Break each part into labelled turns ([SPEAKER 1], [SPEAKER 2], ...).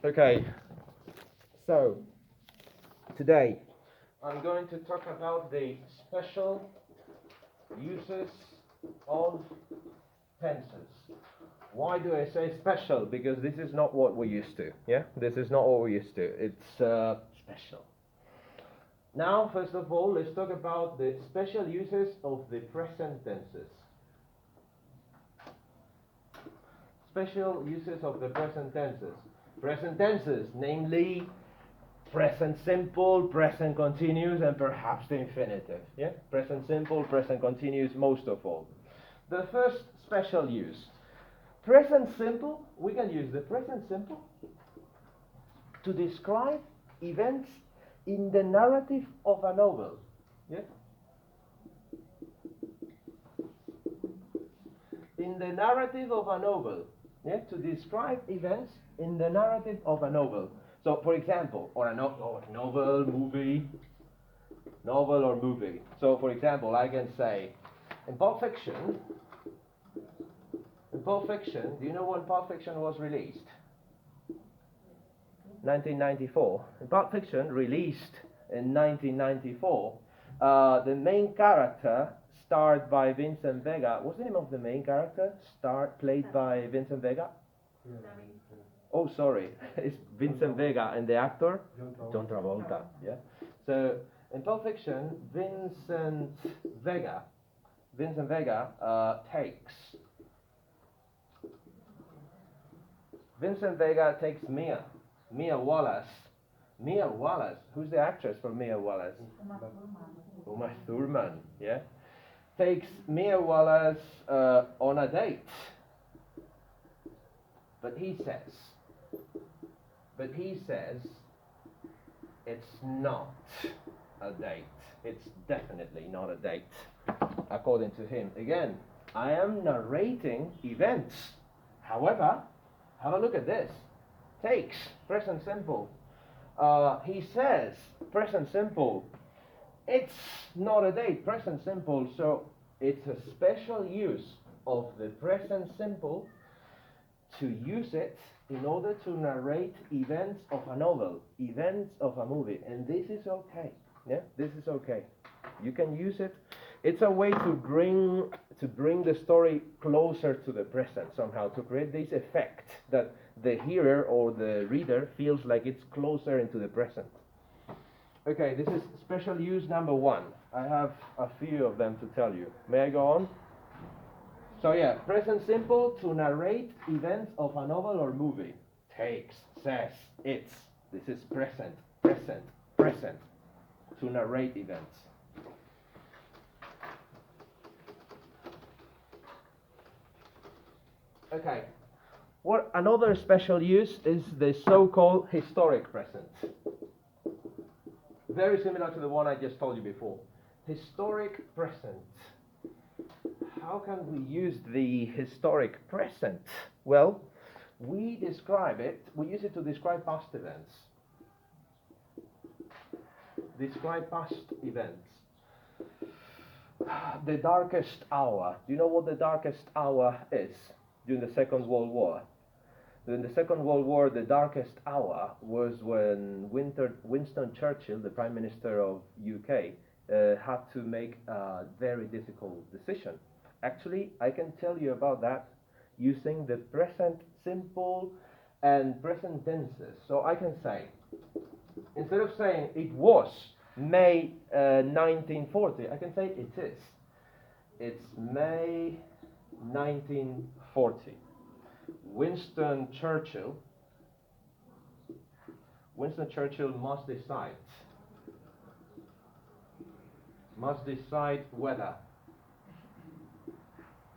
[SPEAKER 1] Okay, so today I'm going to talk about the special uses of tenses. Why do I say special? Because this is not what we're used to. Yeah, this is not what we're used to. It's special. Now, first of all, let's talk about the special uses of the present tenses. Special uses of the present tenses. Present tenses, namely present simple, present continuous, and perhaps the infinitive. Yeah? Present simple, present continuous, most of all. The first special use. Present simple, we can use the present simple to describe events in the narrative of a novel. Yeah? In the narrative of a novel. Yeah? To describe events in the narrative of a novel. So, for example, or a novel, movie, novel or movie. So, for example, I can say, in Pulp Fiction, do you know when Pulp Fiction was released? 1994. In Pulp Fiction, released in 1994, the main character, starred by Vincent Vega. What's the name of the main character? Played by Vincent Vega? Oh, sorry. It's Vincent Vega and the actor? John Travolta. Yeah. So, in Pulp Fiction, Vincent Vega takes Mia Wallace. Mia Wallace. Who's the actress for Mia Wallace? Uma Thurman. Yeah. Takes Mia Wallace on a date. But he says it's not a date. It's definitely not a date, according to him. Again, I am narrating events. However, have a look at this. Takes, present simple. He says, present simple. It's not a date, present simple. So it's a special use of the present simple to use it in order to narrate events of a novel, events of a movie. And this is okay. Yeah, this is okay. You can use it. It's a way to bring the story closer to the present somehow, to create this effect that the hearer or the reader feels like it's closer into the present. Okay, this is special use number one. I have a few of them to tell you. May I go on? So yeah, present simple to narrate events of a novel or movie. Takes, says, it's. This is present to narrate events. Okay. What another special use is the so-called historic present. Very similar to the one I just told you before. Historic present. How can we use the historic present? Well, we use it to describe past events. Describe past events. The darkest hour. Do you know what the darkest hour is? During the Second World War. During the Second World War, the darkest hour was when Winston Churchill, the Prime Minister of UK, had to make a very difficult decision. Actually, I can tell you about that using the present simple and present tenses. So I can say, instead of saying it was May 1940, I can say it is. It's May 1940. Winston Churchill must decide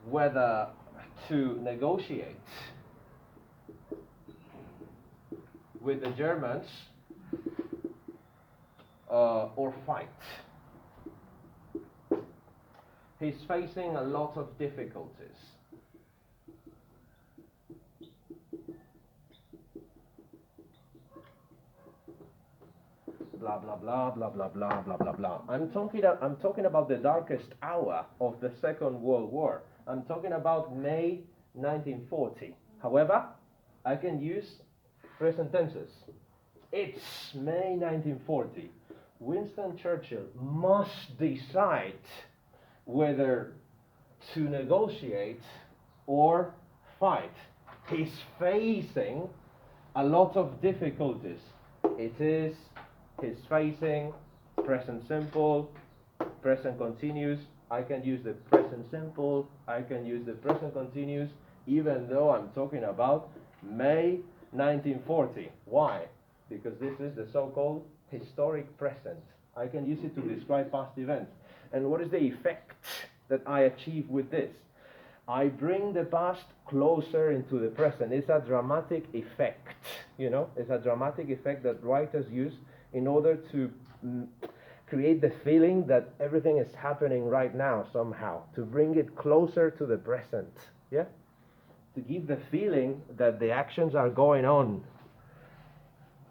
[SPEAKER 1] whether to negotiate with the Germans or fight. He's facing a lot of difficulties. Blah blah blah blah blah blah blah blah blah. I'm talking about the darkest hour of the Second World War. I'm talking about May 1940. However, I can use present tenses. It's May 1940. Winston Churchill must decide whether to negotiate or fight. He's facing a lot of difficulties. He's facing present simple, present continuous. I can use the present simple, I can use the present continuous, even though I'm talking about May 1940. Why? Because this is the so-called historic present. I can use it to describe past events. And what is the effect that I achieve with this? I bring the past closer into the present. It's a dramatic effect, you know? It's a dramatic effect that writers use in order to create the feeling that everything is happening right now somehow, to bring it closer to the present, yeah? To give the feeling that the actions are going on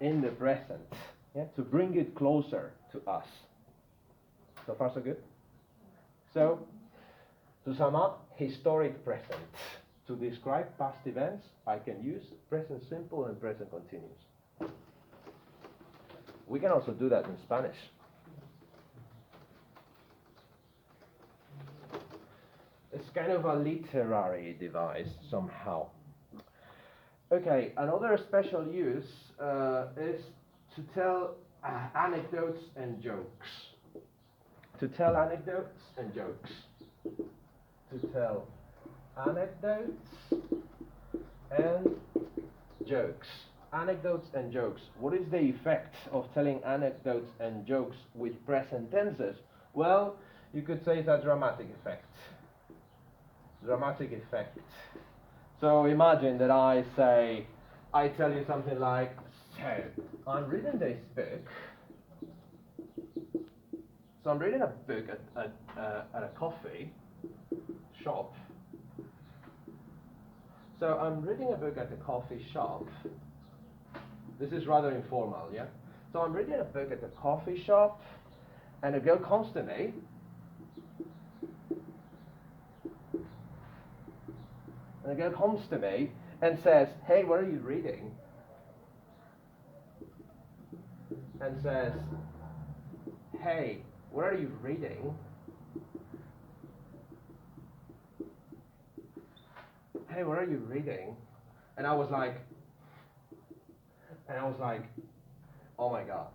[SPEAKER 1] in the present, yeah? To bring it closer to us. So far so good? So, to sum up, historic present. To describe past events, I can use present simple and present continuous. We can also do that in Spanish. It's kind of a literary device somehow. Okay, another special use is to tell anecdotes and jokes. To tell anecdotes and jokes. To tell anecdotes and jokes. Anecdotes and jokes. What is the effect of telling anecdotes and jokes with present tenses? Well, you could say it's a dramatic effect. Dramatic effect. So imagine that I tell you something like, so, I'm reading this book. So I'm reading a book at a coffee shop. So I'm reading a book at the coffee shop. This is rather informal, yeah? So I'm reading a book at the coffee shop, and a girl comes to me. And a girl comes to me and says, hey, what are you reading? And says, hey, what are you reading? Hey, what are you reading? And I was like, oh my God,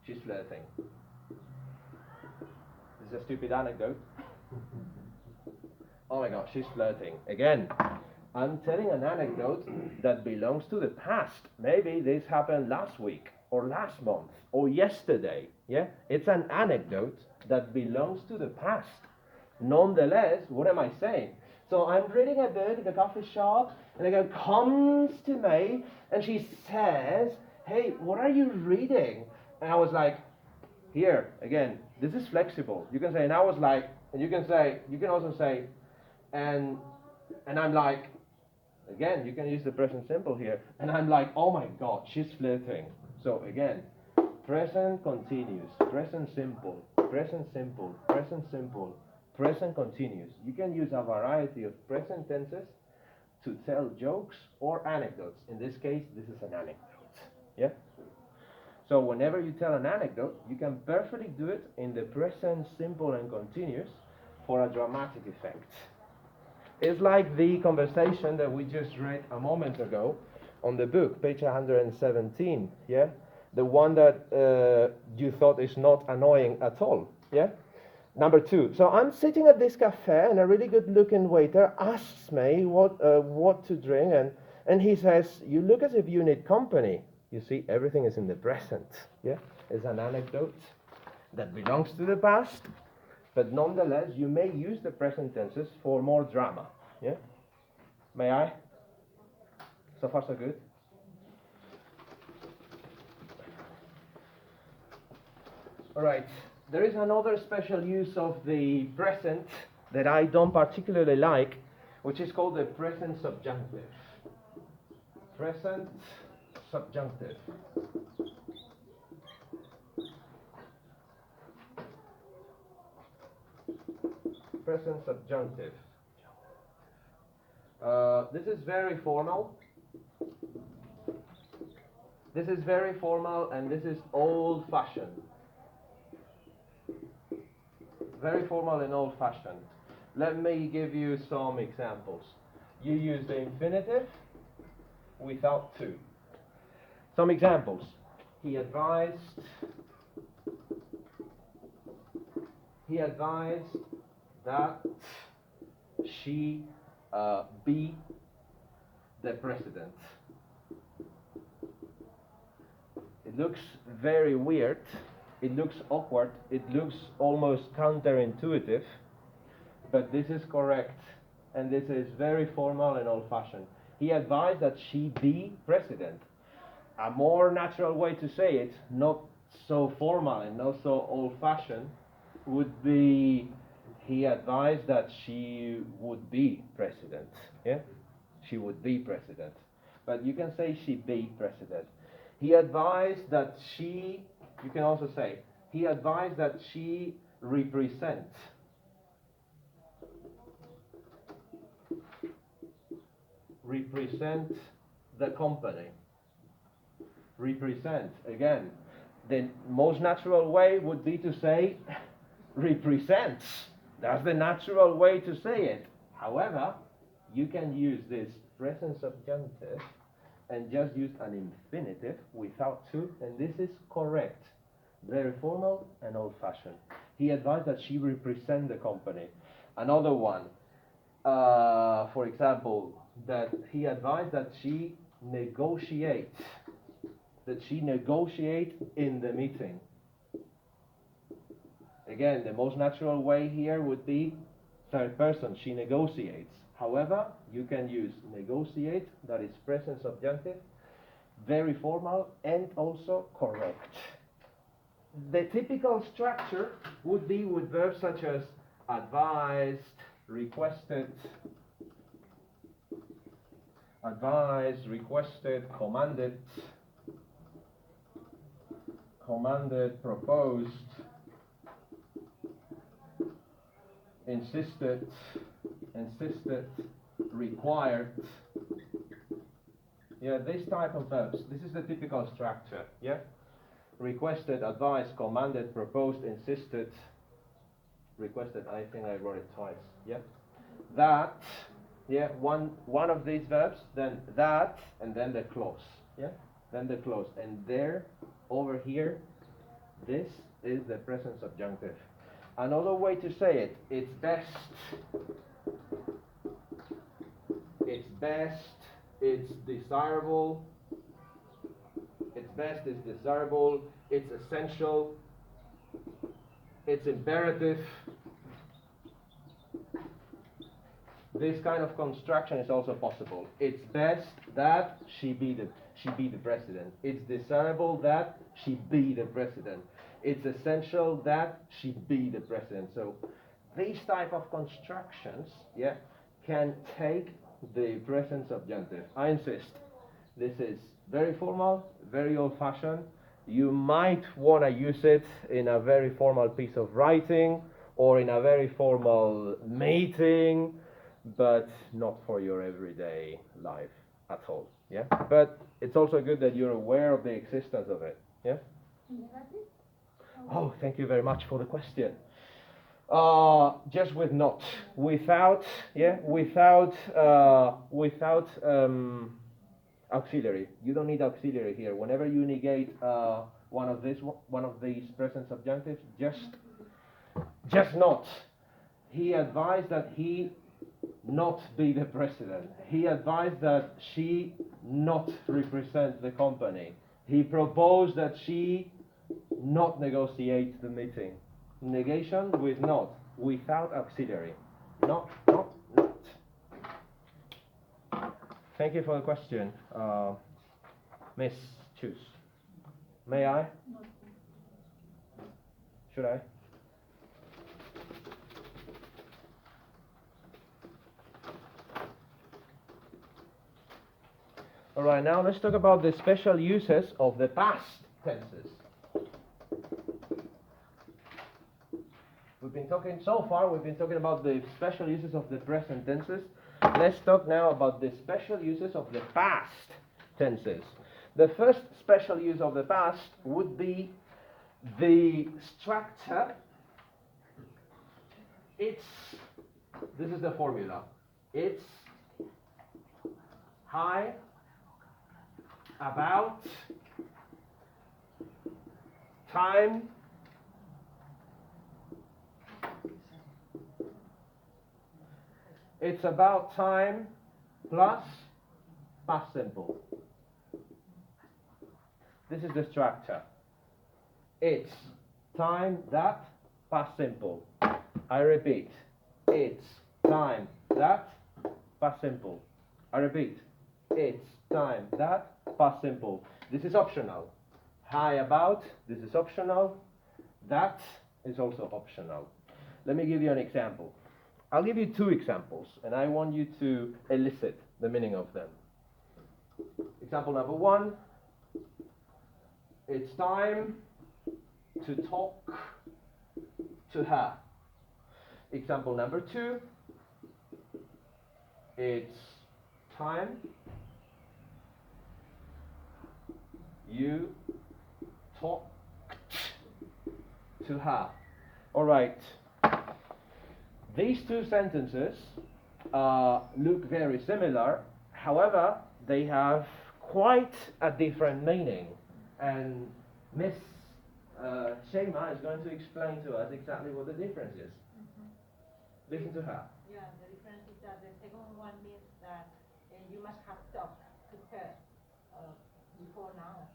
[SPEAKER 1] she's flirting. This is a stupid anecdote. Oh my God, she's flirting. Again, I'm telling an anecdote that belongs to the past. Maybe this happened last week, or last month, or yesterday. Yeah? It's an anecdote that belongs to the past. Nonetheless, what am I saying? So I'm reading a book at the coffee shop, and a girl comes to me, and she says, hey, what are you reading? And I was like, here, again, this is flexible. You can say, and I was like, and you can also say, and I'm like, again, you can use the present simple here, and I'm like, oh my God, she's flirting. So again, present continuous, present simple, present simple, present simple, present continuous. You can use a variety of present tenses to tell jokes or anecdotes. In this case, this is an anecdote. Yeah? So whenever you tell an anecdote, you can perfectly do it in the present simple and continuous for a dramatic effect. It's like the conversation that we just read a moment ago on the book, page 117, yeah? The one that you thought is not annoying at all, yeah? Number 2. So I'm sitting at this cafe, and a really good-looking waiter asks me what to drink, and he says, you look as if you need company. You see, everything is in the present, yeah? It's an anecdote that belongs to the past, but nonetheless, you may use the present tenses for more drama. Yeah? May I? So far, so good? All right. There is another special use of the present that I don't particularly like, which is called the present subjunctive. Present subjunctive. Present subjunctive. This is very formal. This is very formal and this is old-fashioned. Very formal and old-fashioned. Let me give you some examples. You use the infinitive without to. Some examples. He advised that she be the president. It looks very weird. It looks awkward. It looks almost counterintuitive. But this is correct. And this is very formal and old-fashioned. He advised that she be president. A more natural way to say it, not so formal and not so old-fashioned, would be he advised that she would be president. Yeah? She would be president. But you can say she be president. He advised that she, you can also say, he advised that she represent. Represent the company. Represent. Again, the most natural way would be to say represents. That's the natural way to say it. However, you can use this present subjunctive and just use an infinitive without to, and this is correct. Very formal and old-fashioned. He advised that she represent the company. Another one, for example, that he advised that she negotiate. That she negotiate in the meeting. Again, the most natural way here would be third person, she negotiates. However, you can use negotiate, that is present subjunctive, very formal and also correct. The typical structure would be with verbs such as advised, requested, commanded, proposed, insisted, required. Yeah, this type of verbs. This is the typical structure. Yeah, requested, advised, commanded, proposed, insisted, requested. I think I wrote it twice. Yeah, that. Yeah, one of these verbs. Then that, and then the clause. Yeah, then the clause, and there, over here, this is the present subjunctive. Another way to say it, it's best, it's desirable, it's essential, it's imperative. This kind of construction is also possible. It's best that she be the president. It's desirable that she be the president. It's essential that she be the president. So these type of constructions, yeah, can take the present subjunctive. I insist. This is very formal, very old-fashioned. You might want to use it in a very formal piece of writing or in a very formal meeting, but not for your everyday life at all. Yeah. But it's also good that you're aware of the existence of it. Yeah. Oh, thank you very much for the question. Just with not, without auxiliary. You don't need auxiliary here. Whenever you negate one of these present subjunctives, just not. He advised that he not be the president. He advised that she not represent the company. He proposed that she not negotiate the meeting. Negation with not, without auxiliary. Not. Thank you for the question. Miss, choose. May I? Should I? Alright, now let's talk about the special uses of the past tenses. We've been talking about the special uses of the present tenses. Let's talk now about the special uses of the past tenses. The first special use of the past would be the structure. This is the formula. It's high, about, time, it's about time plus past simple. This is the structure. It's time that past simple. I repeat. It's time that past simple. I repeat. It's time that past simple. This is optional. High about, this is optional. That is also optional. Let me give you an example. I'll give you two examples, and I want you to elicit the meaning of them. Example number one, it's time to talk to her. Example number two, it's time you talked to her. All right. These two sentences look very similar. However, they have quite a different meaning. And Miss Shema is going to explain to us exactly what the difference is. Listen to her.
[SPEAKER 2] Yeah, the difference is that the second one means that you must have talked to her before now.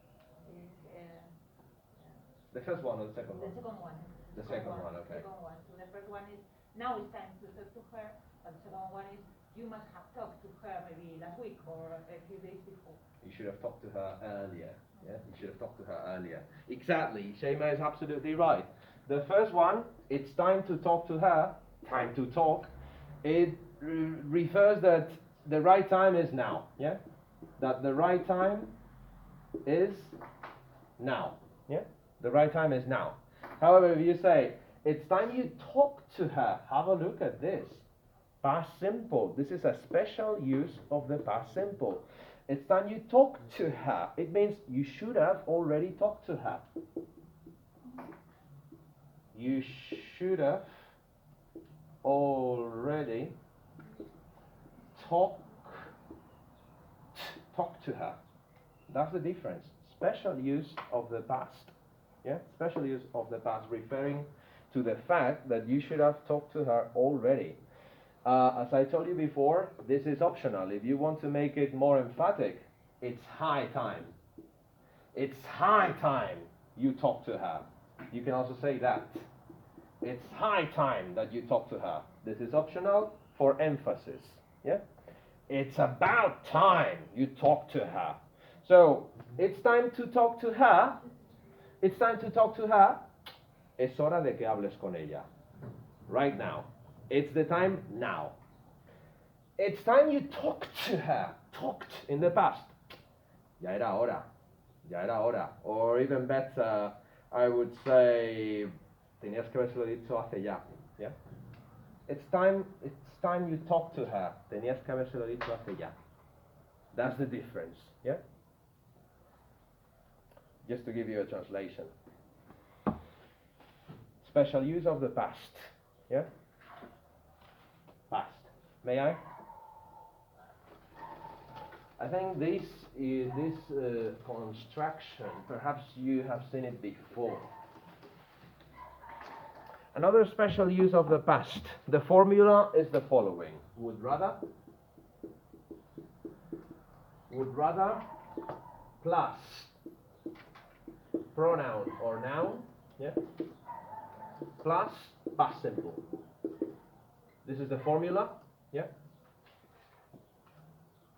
[SPEAKER 1] The first one or the second one?
[SPEAKER 2] The second one.
[SPEAKER 1] The second one, okay.
[SPEAKER 2] The second one. So the first one is now it's time to talk to her, but the second one is you must have talked to her maybe last week or a few days before.
[SPEAKER 1] You should have talked to her earlier. Yeah, you should have talked to her earlier. Exactly. Shema is absolutely right. The first one, it's time to talk to her. Time to talk. It refers that the right time is now. Yeah, that the right time is now. Yeah, the right time is now. However, if you say it's time you talk to her, have a look at this. Past simple. This is a special use of the past simple. It's time you talk to her. It means you should have already talked to her. You should have already talked to her. That's the difference. Special use of the past. Yeah, special use of the past, referring to the fact that you should have talked to her already. As I told you before, this is optional. If you want to make it more emphatic, it's high time. It's high time you talk to her. You can also say that. It's high time that you talk to her. This is optional for emphasis. Yeah? It's about time you talk to her. So, it's time to talk to her. It's time to talk to her. Es hora de que hables con ella. Right now. It's the time now. It's time you talked to her. Talked in the past. Ya era hora. Ya era hora. Or even better, I would say, tenías que habérselo dicho hace ya. Yeah? It's time you talk to her. Tenías que habérselo dicho hace ya. That's the difference. Yeah? Just to give you a translation. Special use of the past. Yeah? Past. May I? I think this construction, perhaps you have seen it before. Another special use of the past. The formula is the following. Would rather plus pronoun or noun, yeah, plus past simple. This is the formula, yeah.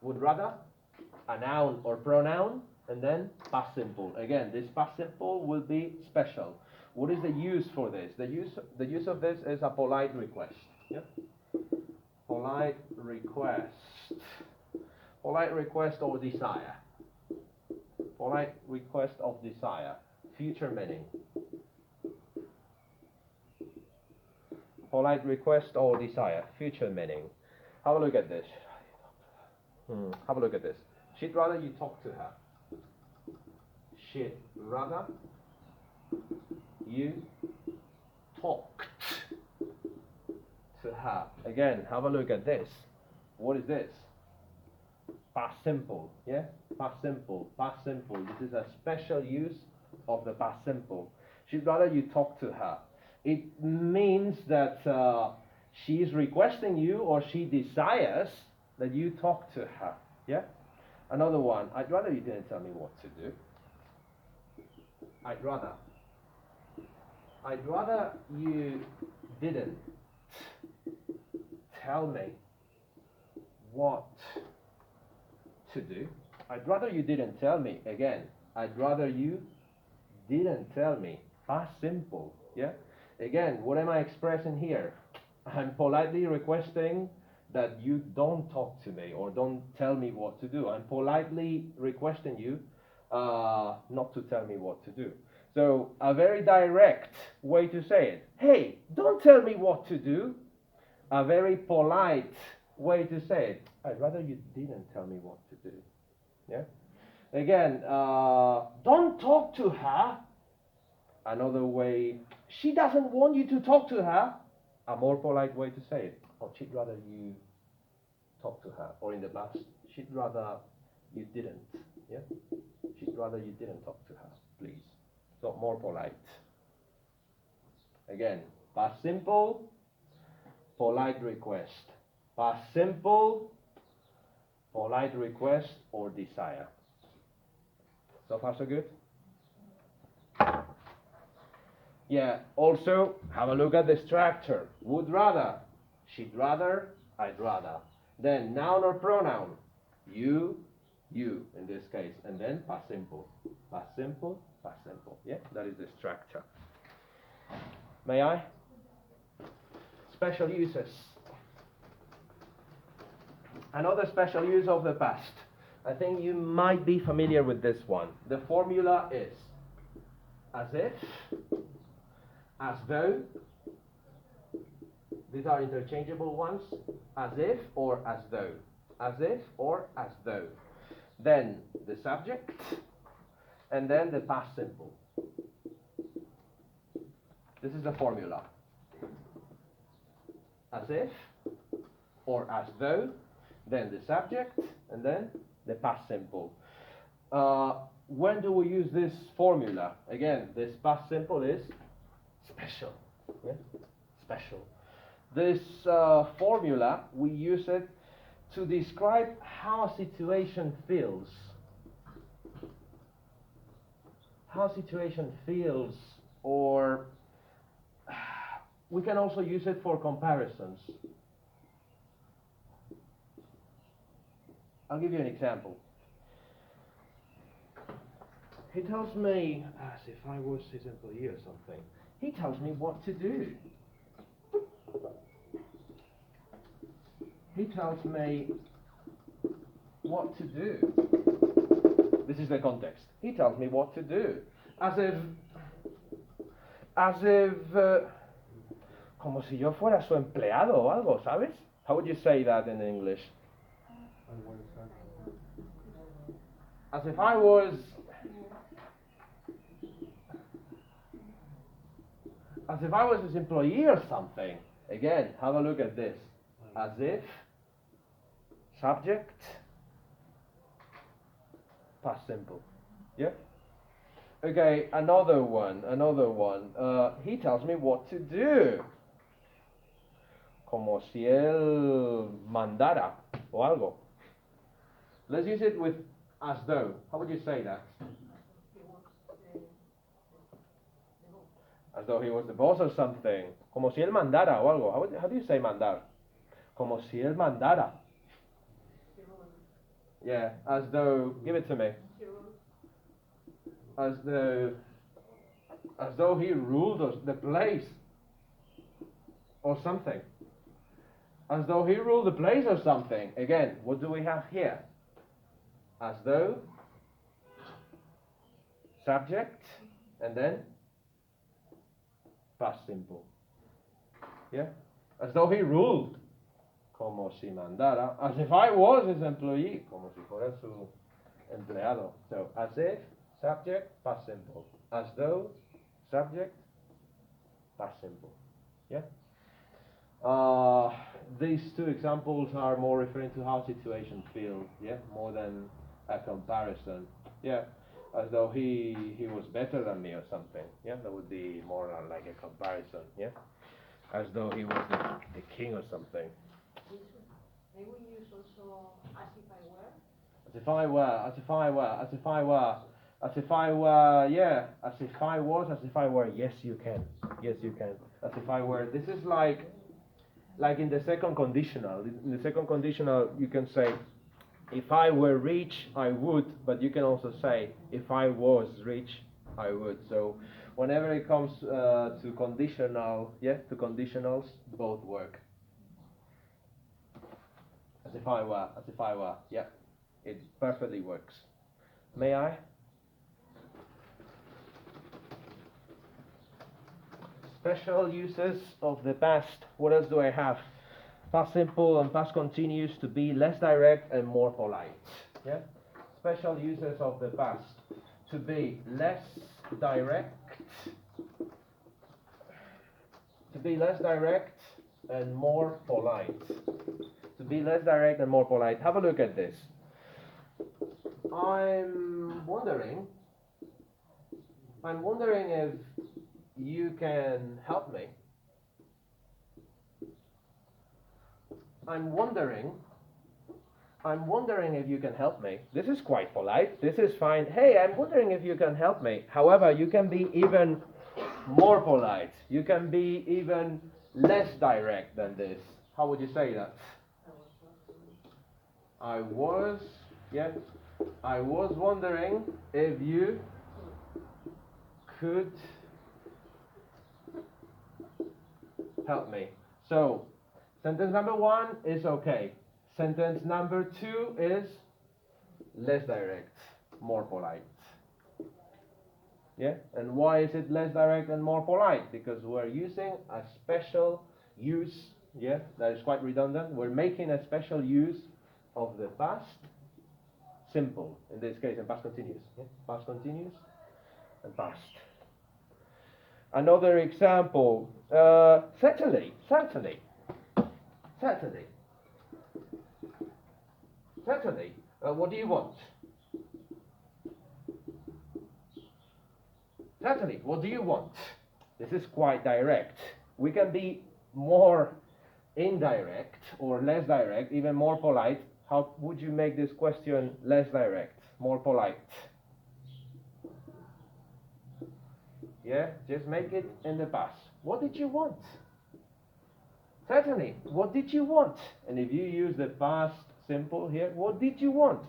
[SPEAKER 1] Would rather, a noun or pronoun, and then past simple. Again, this past simple will be special. What is the use for this? The use of this is a polite request. Yeah? Polite request. Polite request or desire. Polite request of desire. Future meaning. Polite request or desire. Future meaning. Have a look at this. Have a look at this. She'd rather you talk to her. she'd rather you talked to her. Again, have a look at this. What is this? Past simple, yeah? Past simple, past simple. This is a special use of the past simple. She'd rather you talk to her. It means that she's requesting you, or she desires that you talk to her, yeah? Another one, I'd rather you didn't tell me what to do. I'd rather you didn't tell me what to do. I'd rather you didn't tell me. Again, I'd rather you didn't tell me. Past simple, yeah? Again, what am I expressing here? I'm politely requesting that you don't talk to me or don't tell me what to do. I'm politely requesting you not to tell me what to do. So a very direct way to say it. Hey, don't tell me what to do. A very polite way to say it. I'd rather you didn't tell me what to do. Yeah? Again, don't talk to her. Another way, she doesn't want you to talk to her. A more polite way to say it. Or she'd rather you talk to her. Or in the past, she'd rather you didn't. Yeah? She'd rather you didn't talk to her, please. So more polite. Again, past simple, polite request. Past simple, polite request or desire. So far so good? Yeah, also have a look at the structure. Would rather, she'd rather, I'd rather. Then noun or pronoun. You in this case. And then past simple. Past simple, past simple. Yeah, that is the structure. May I? Special uses. Another special use of the past. I think you might be familiar with this one. The formula is as if, as though. These are interchangeable ones. As if or as though. As if or as though. Then the subject, and then the past simple. This is the formula. As if or as though, then the subject, and then the past simple. When do we use this formula? Again, this past simple is special. Yeah? Special. This formula, we use it to describe how a situation feels. How a situation feels, or we can also use it for comparisons. I'll give you an example. He tells me, as if I was his employee or something, he tells me what to do. He tells me what to do. This is the context. He tells me what to do. As if, como si yo fuera su empleado o algo, ¿sabes? How would you say that in English? As if I was, his employee or something. Again, have a look at this. As if, subject, past simple. Yeah? Okay, another one. He tells me what to do. Como si él mandara o algo. Let's use it with as though. How would you say that? As though he was the boss or something. Como si él mandara o algo. How do you say mandar? Como si él mandara. Yeah, as though, give it to me. As though he ruled the place or something. As though he ruled the place or something. Again, what do we have here? As though, subject, and then past simple. Yeah? As though he ruled. Como si mandara. As if I was his employee. Como si fuera su empleado. So, as if, Subject, past simple. As though, subject, past simple. Yeah? These two examples are more referring to how situations feel, yeah, more than a comparison. Yeah, as though he was better than me or something. Yeah, that would be more like a comparison. Yeah, as though he was the king or something.
[SPEAKER 2] May we use also as if I were?
[SPEAKER 1] As if I were, as if I were, as if I were, as if I were, yeah, as if I was, as if I were. Yes, you can. Yes, you can. As if I were. This is like in the second conditional. In the second conditional, you can say, if I were rich, I would, but you can also say, if I was rich, I would. So whenever it comes to conditional, yeah, to conditionals, both work. As if I were, yeah, it perfectly works. May I? Special uses of the past. What else do I have? Past simple and past continuous to be less direct and more polite. Yeah? Special uses of the past. To be less direct. To be less direct and more polite. To be less direct and more polite. Have a look at this. I'm wondering if you can help me. I'm wondering if you can help me. This is quite polite. This is fine. Hey, I'm wondering if you can help me. However, you can be even more polite. You can be even less direct than this. How would you say that? I was wondering if you could help me. So, sentence number 1 is okay. Sentence number 2 is less direct, more polite. Yeah? And why is it less direct and more polite? Because we're using a special use, yeah, that is quite redundant. We're making a special use of the past simple, in this case, and past continuous. Yeah? Past continuous and past. Another example, certainly. What do you want? Certainly, what do you want? This is quite direct. We can be more indirect or less direct, even more polite. How would you make this question less direct, more polite? Yeah, just make it in the past. What did you want? Certainly, what did you want? And if you use the past simple here, what did you want?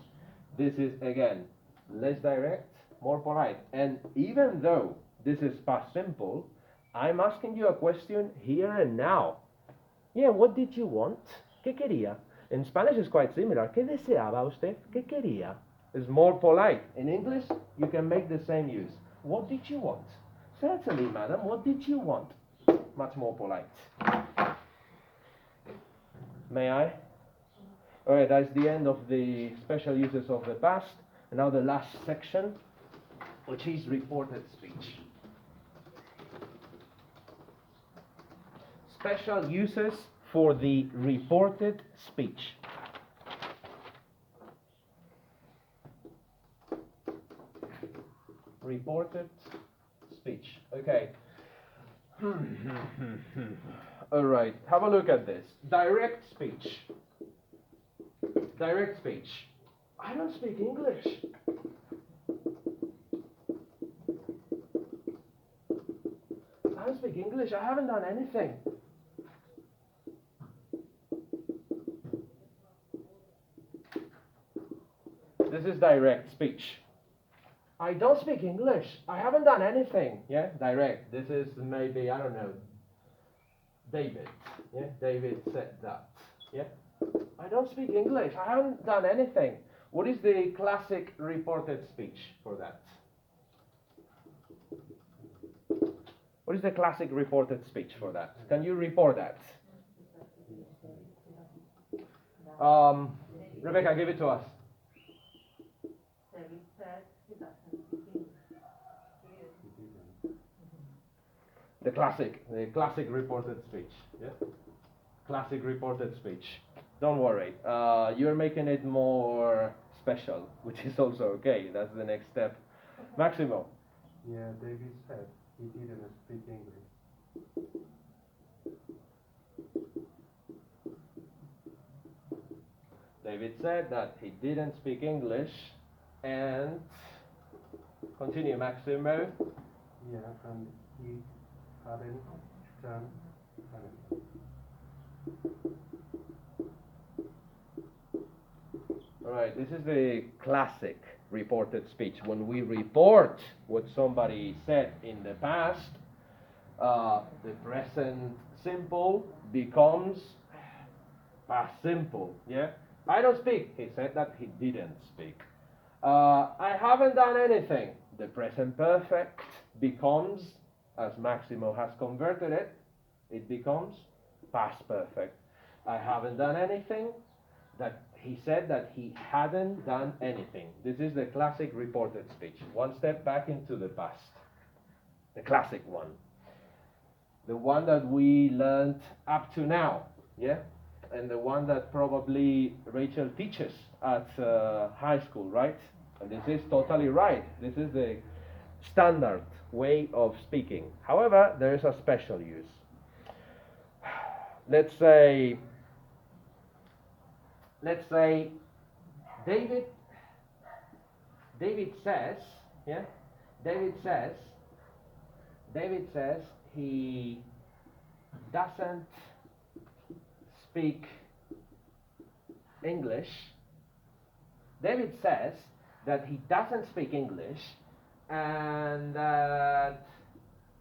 [SPEAKER 1] This is, again, less direct, more polite. And even though this is past simple, I'm asking you a question here and now. Yeah, what did you want? ¿Qué quería? In Spanish it's quite similar. ¿Qué deseaba usted? ¿Qué quería? It's more polite. In English, you can make the same use. What did you want? Certainly, madam, what did you want? Much more polite. May I? Alright, that's the end of the special uses of the past. And now the last section, which is reported speech. Special uses for the reported speech. Reported speech. Okay. Alright, have a look at this. Direct speech. Direct speech. I don't speak English. I don't speak English. I haven't done anything. This is direct speech. I don't speak English. I haven't done anything. Yeah, direct. This is maybe, I don't know, David. Yeah, David said that. Yeah. I don't speak English. I haven't done anything. What is the classic reported speech for that? What is the classic reported speech for that? Can you report that? Rebecca, give it to us.
[SPEAKER 2] David said He doesn't speak English.
[SPEAKER 3] He didn't.
[SPEAKER 1] The classic reported speech. Yeah? Classic reported speech. Don't worry. You're making it more special, which is also okay. That's the next step. Maximo.
[SPEAKER 3] Yeah, David said he didn't speak English.
[SPEAKER 1] David said that he didn't speak English and continue, Maximo.
[SPEAKER 3] Yeah, and he hadn't done anything.
[SPEAKER 1] All right, this is the classic reported speech. When we report what somebody said in the past, the present simple becomes past simple. Yeah, I don't speak. He said that he didn't speak. I haven't done anything. The present perfect becomes, as Maximo has converted it, it becomes past perfect. I haven't done anything. That he said that he hadn't done anything. This is the classic reported speech. One step back into the past. The classic one. The one that we learned up to now. Yeah? And the one that probably Rachel teaches at high school, right? And this is totally right. This is the standard way of speaking. However, there is a special use. Let's say David says, yeah, David says he doesn't speak English. David says that he doesn't speak English and that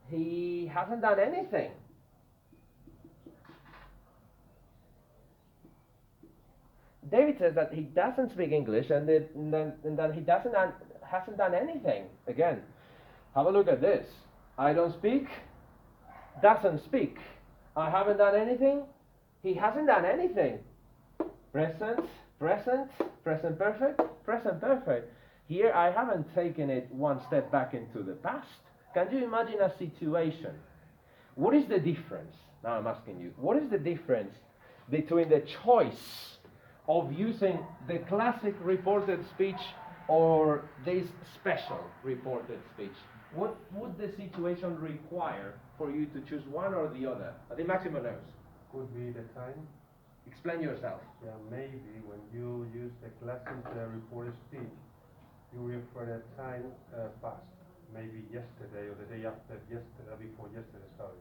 [SPEAKER 1] he hasn't done anything. David says that he doesn't speak English and that he hasn't done anything. Again, have a look at this. I don't speak, doesn't speak. I haven't done anything, he hasn't done anything. Present, present, present perfect, present perfect. Here I haven't taken it one step back into the past. Can you imagine a situation? What is the difference? Now I'm asking you, what is the difference between the choice of using the classic reported speech or this special reported speech? What would the situation require for you to choose one or the other? I think Maximo knows.
[SPEAKER 3] Could be the time.
[SPEAKER 1] Explain yourself.
[SPEAKER 3] Yeah, maybe when you use the classic reported speech, you refer the time past. Maybe yesterday or the day after yesterday, before yesterday, sorry.